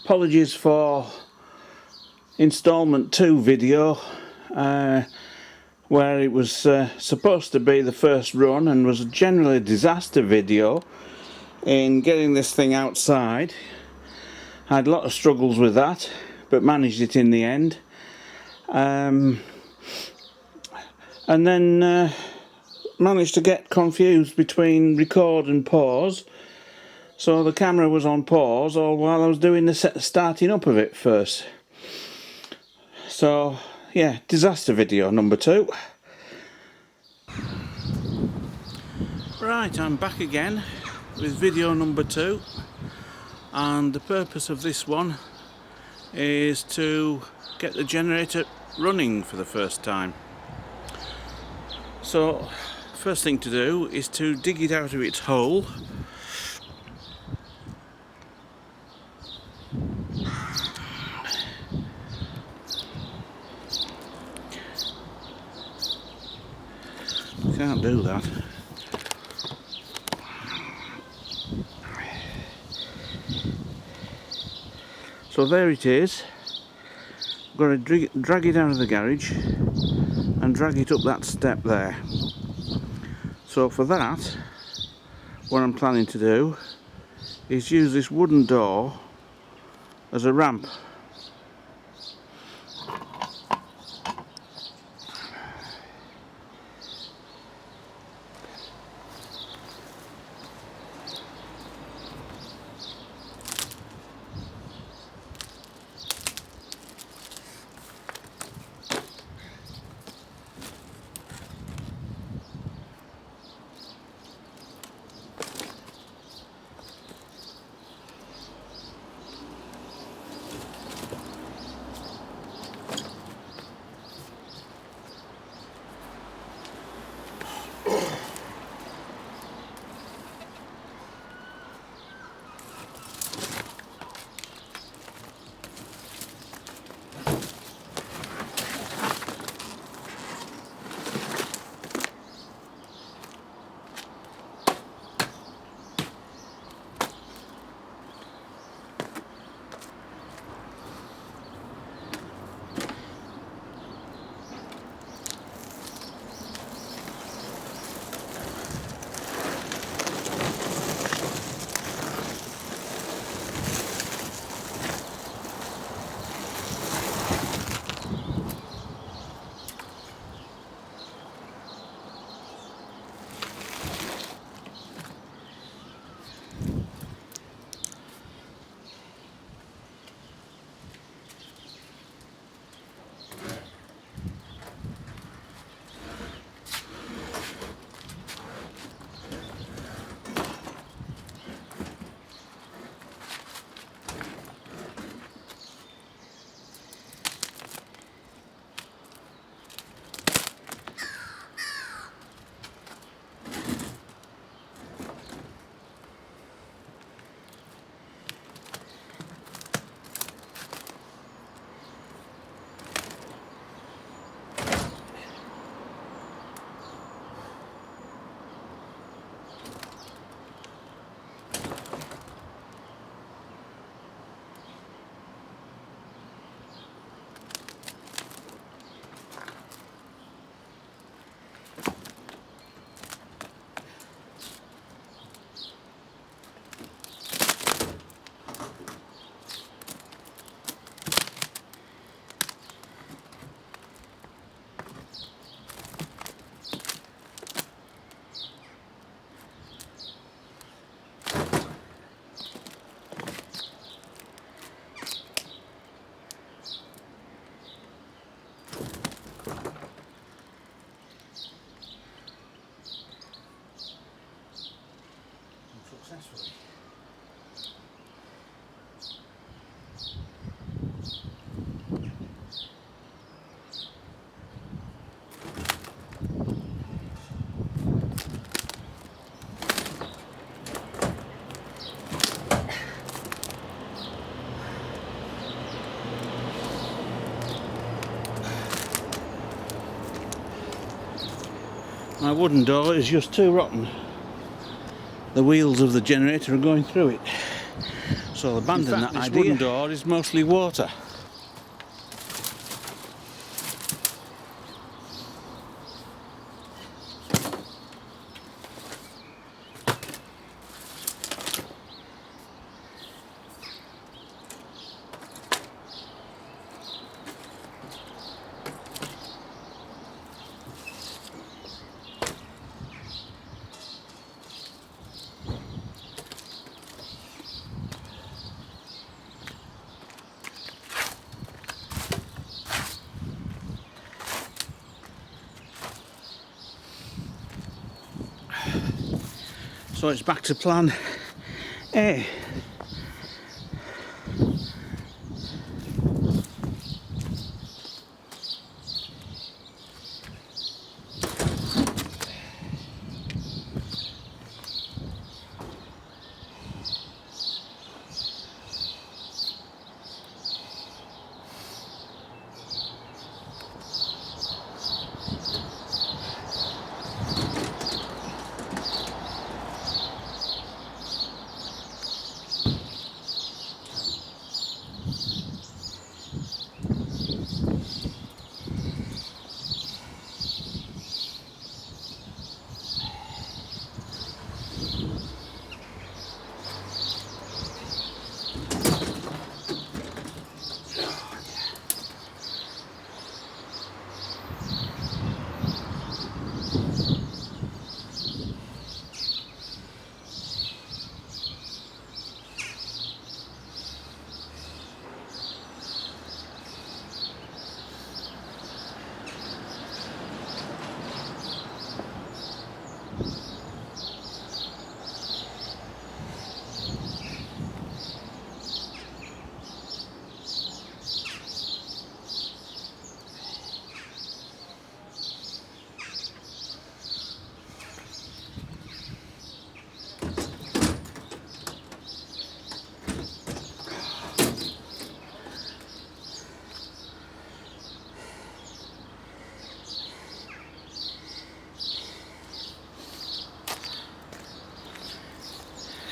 Apologies for installment 2 video where it was supposed to be the first run and was generally a disaster video in getting this thing outside. I had a lot of struggles with that, but managed it in the end. And then managed to get confused between record and pause, so the camera was on pause all while I was doing the starting up of it first. So yeah, disaster video number 2. Right, I'm back again with video number 2, and the purpose of this one is to get the generator running for the first time. So first thing to do is to dig it out of its hole. Can't do that. So there it is. I'm going to drag it out of the garage and drag it up that step there. So for that, what I'm planning to do is use this wooden door as a ramp. Successfully. My wooden door is just too rotten. The wheels of the generator are going through it. So abandon that idea. This wooden door is mostly water. So it's back to plan A.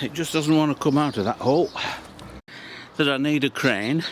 It just doesn't want to come out of that hole. That I need a crane.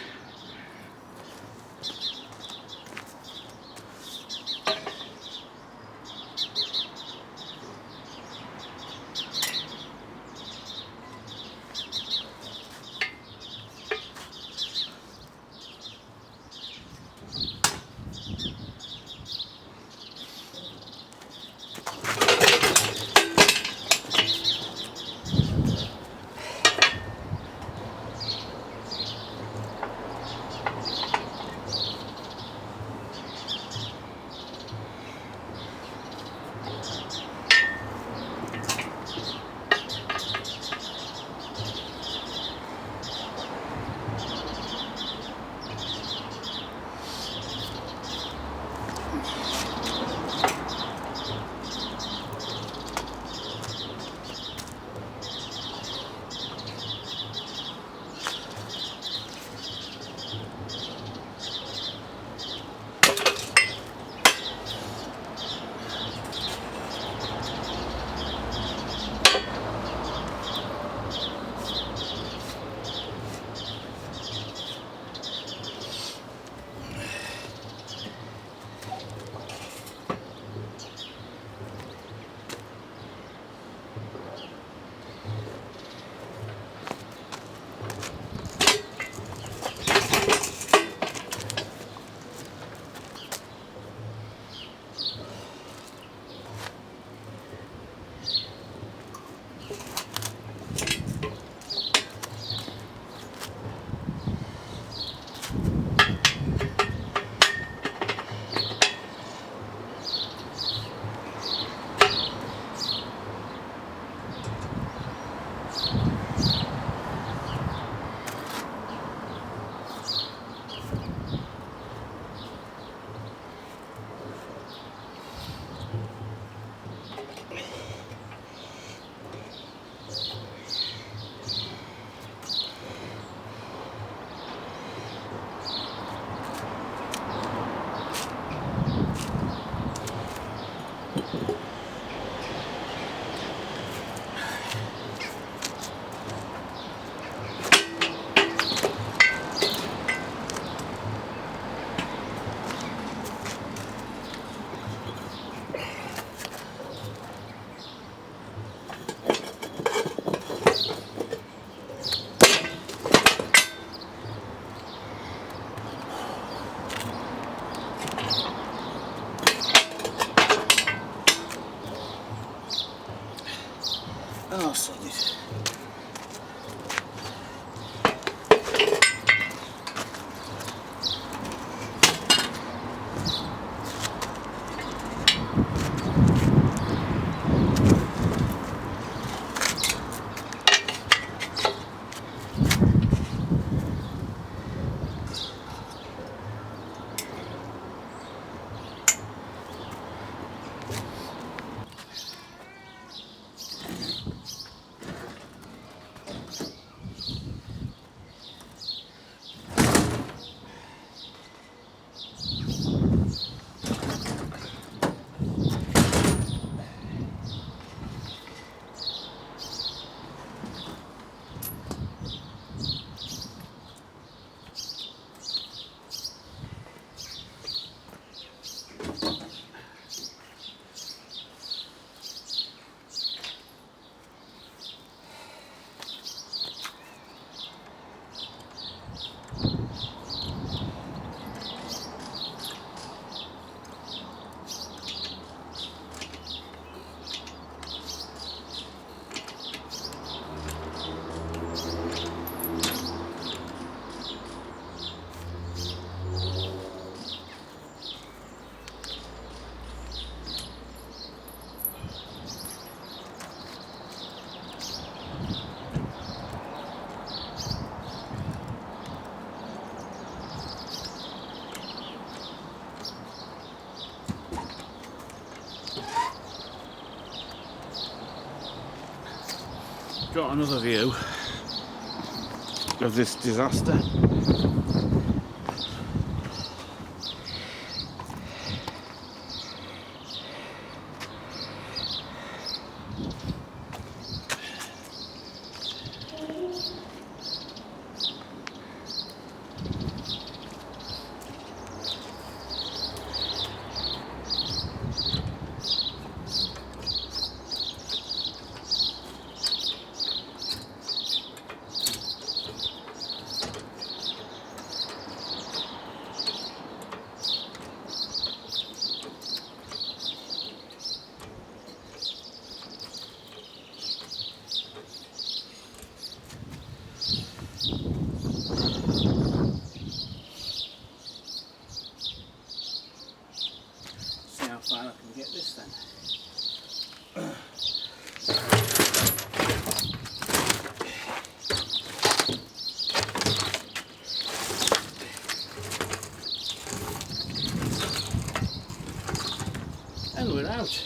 Got another view of this disaster. See how far I can get this then. And we're out.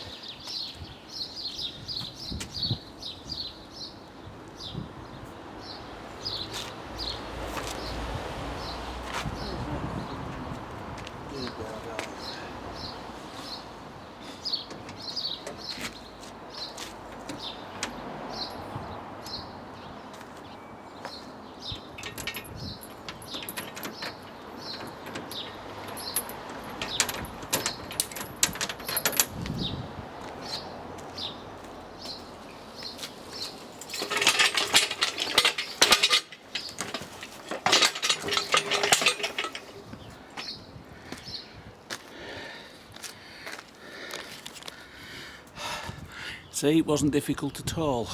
See, it wasn't difficult at all.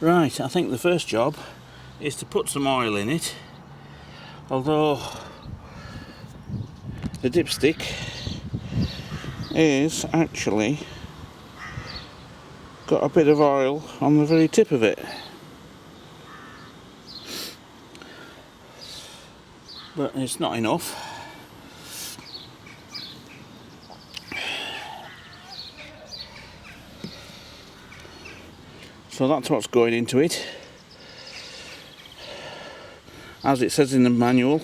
Right, I think the first job is to put some oil in it, although the dipstick is actually got a bit of oil on the very tip of it. But it's not enough. So that's what's going into it. As it says in the manual,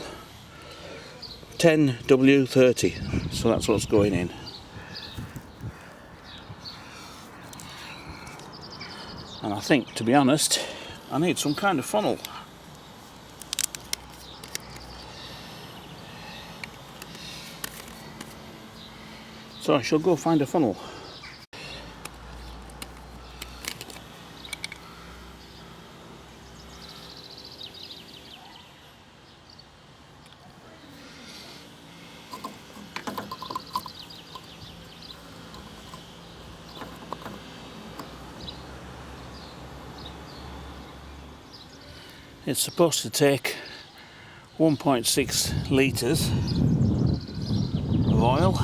10W30. So that's what's going in. And I think, to be honest, I need some kind of funnel. So I shall go find a funnel. It's supposed to take 1.6 litres of oil.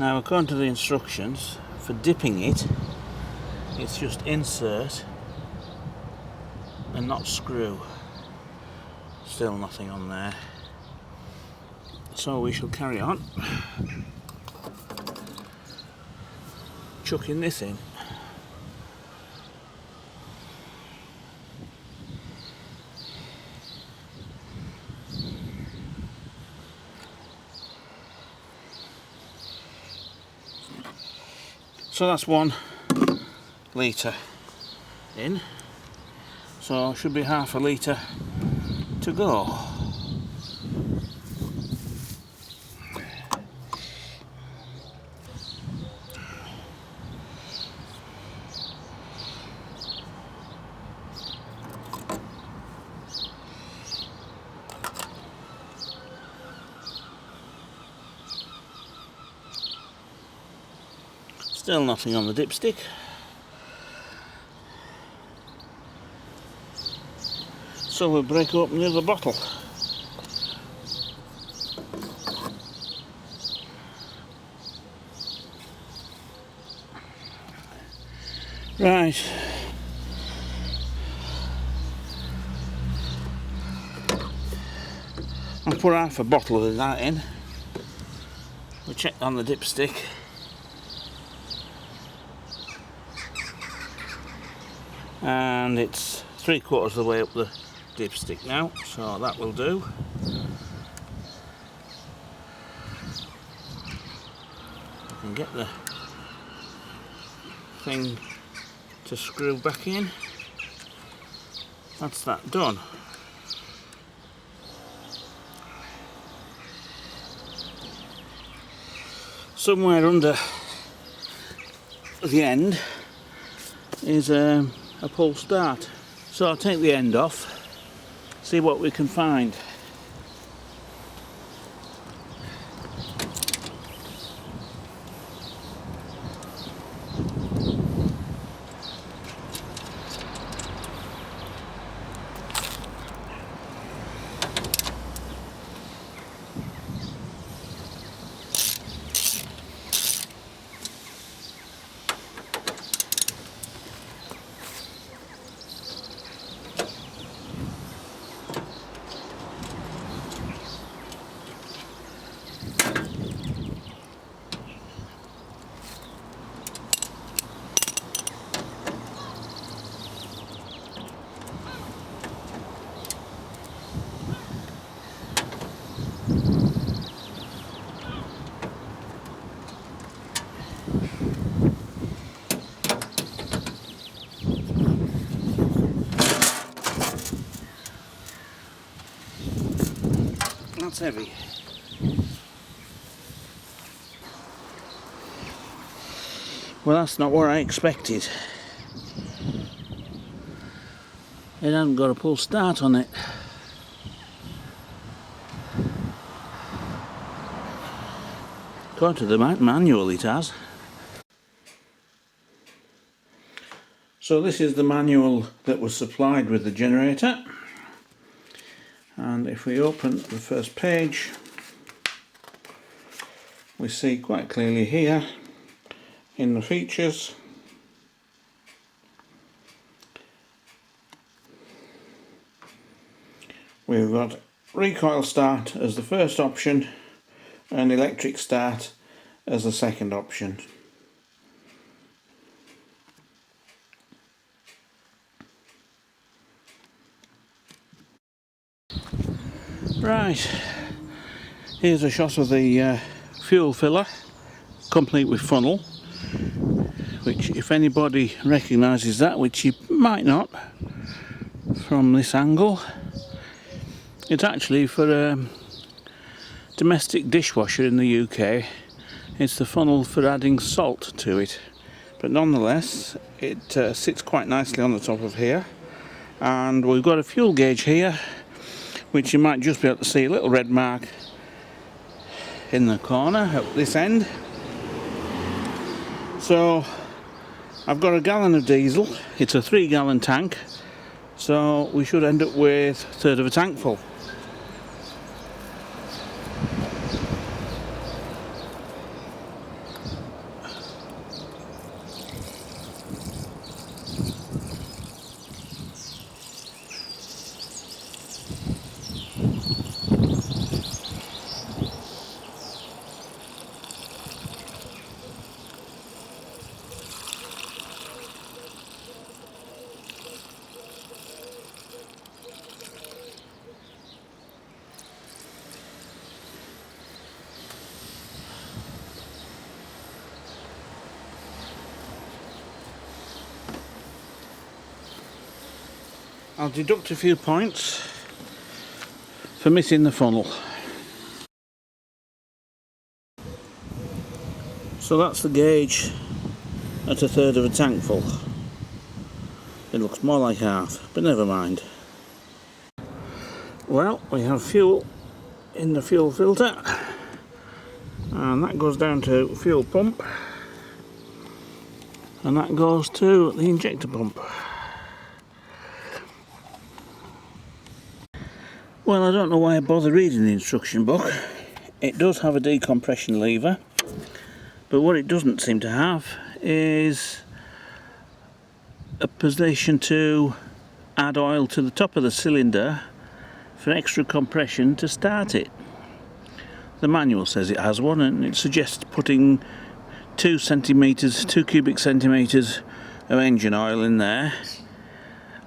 Now, according to the instructions for dipping it, it's just insert and not screw. Still nothing on there. So we shall carry on chucking this in. So that's 1 litre in, so should be half a litre to go. Still nothing on the dipstick. So we'll break open the other bottle. Right. I'll put half a bottle of that in. We'll check on the dipstick. And it's 3/4 of the way up the dipstick now, so that will do. I can get the thing to screw back in. That's that done. Somewhere under the end is a pull start. So I'll take the end off, see what we can find. That's heavy. Well, that's not what I expected. It hasn't got a pull start on it. According to the manual it has. So this is the manual that was supplied with the generator. And if we open the first page, we see quite clearly here in the features we've got recoil start as the first option and electric start as the second option. Right, here's a shot of the fuel filler, complete with funnel, which if anybody recognises that, which you might not from this angle, it's actually for a domestic dishwasher in the UK. It's the funnel for adding salt to it, but nonetheless it sits quite nicely on the top of here. And we've got a fuel gauge here, which you might just be able to see a little red mark in the corner at this end. So I've got a gallon of diesel. It's a 3-gallon tank, so we should end up with a third of a tank full. I'll deduct a few points for missing the funnel. So that's the gauge at a third of a tank full. It looks more like half, but never mind. Well, we have fuel in the fuel filter, and that goes down to fuel pump, and that goes to the injector pump. Well, I don't know why I bother reading the instruction book. It does have a decompression lever, but what it doesn't seem to have is a position to add oil to the top of the cylinder for extra compression to start it. The manual says it has one, and it suggests putting 2 cubic centimetres of engine oil in there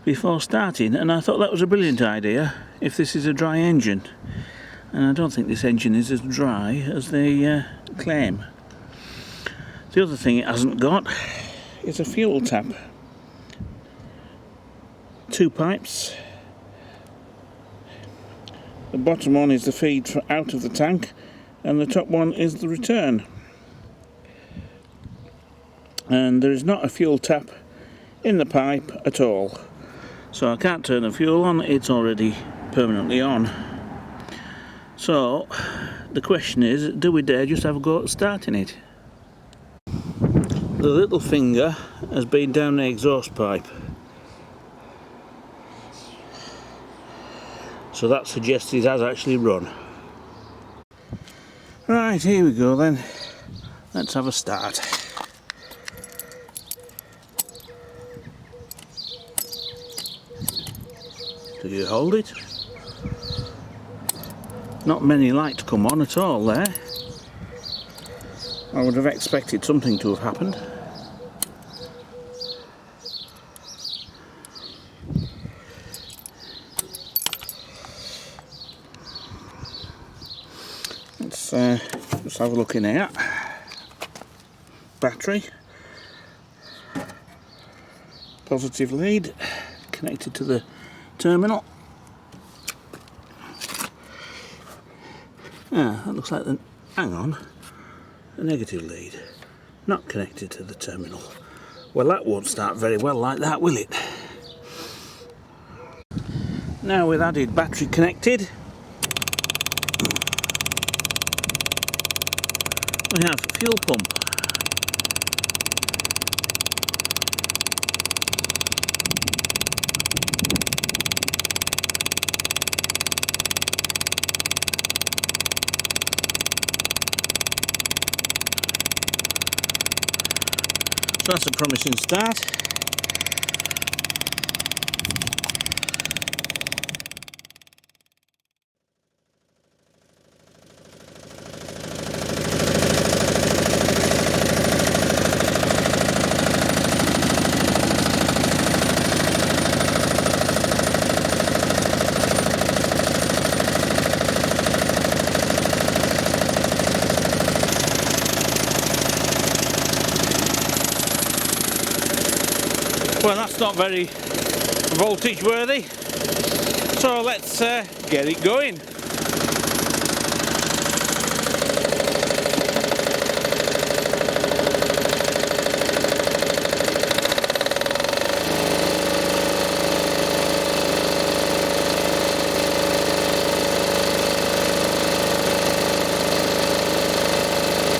before starting, and I thought that was a brilliant idea if this is a dry engine, and I don't think this engine is as dry as they claim. The other thing it hasn't got is a fuel tap. 2 pipes. The bottom one is the feed out of the tank, and the top one is the return. And there is not a fuel tap in the pipe at all, so I can't turn the fuel on, it's already permanently on. So the question is, do we dare just have a go at starting it? The little finger has been down the exhaust pipe, so that suggests it has actually run. Right, here we go then. Let's have a start. Do you hold it? Not many lights come on at all there. I would have expected something to have happened. Let's have a look in here. Battery. Positive lead connected to the terminal. That looks like the... hang on. The negative lead. Not connected to the terminal. Well, that won't start very well like that, will it? Now with added battery connected, we have fuel pump. So that's a promising start. Well, that's not very voltage worthy, so let's get it going.